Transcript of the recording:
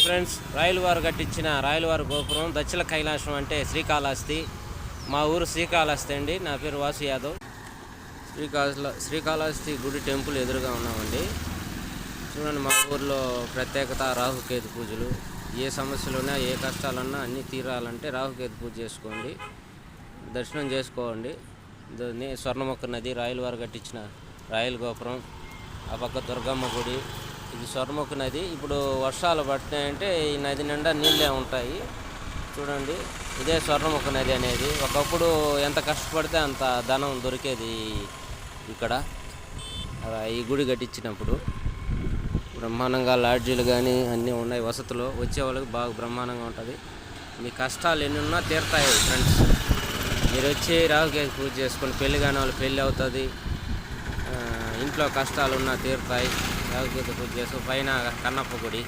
Friends, రాయలవారు కట్టించిన రాయలవారి గోపురం దక్షిణ కైలాసం అంటే శ్రీకాళహస్తి. మా ఊరు శ్రీకాళహస్తి అండి. నా పేరు వాసు యాదవ్. శ్రీకాళహస్తి గుడి టెంపుల్ ఎదురుగా ఉన్నామండి. చూడండి, మా ఊర్లో ప్రత్యేకత రాహుకేతు పూజలు. ఏ సమస్యలున్నా ఏ కష్టాలున్నా అన్నీ తీరాలంటే రాహుకేతు పూజ చేసుకోండి, దర్శనం చేసుకోండి. స్వర్ణముఖ నది, రాయలవారు కట్టించిన రాయల గోపురం, ఆ పక్క దుర్గమ్మ గుడి. ఇది స్వర్ణముఖ నది. ఇప్పుడు వర్షాలు పట్టినాయంటే ఈ నది నిండా నీళ్ళే ఉంటాయి. చూడండి, ఇదే స్వర్ణముఖ నది అనేది. ఒకప్పుడు ఎంత కష్టపడితే అంత ధనం దొరికేది ఇక్కడ ఈ గుడి కట్టించినప్పుడు. బ్రహ్మాండంగా లాడ్జీలు కానీ అన్నీ ఉన్నాయి, వసతులు. వచ్చే వాళ్ళకి బాగా బ్రహ్మాండంగా ఉంటుంది. మీ కష్టాలు ఎన్ని ఉన్నా తీరుతాయి ఫ్రెండ్స్. మీరు వచ్చి రాహుకేతు పూజ చేసుకొని పెళ్లి కాని వాళ్ళు పెళ్ళి అవుతుంది. ఇంట్లో కష్టాలు ఉన్నా తీరుతాయి. రాహుకేతు పూజ చేసుకొని పైన కన్నప్ప గుడి.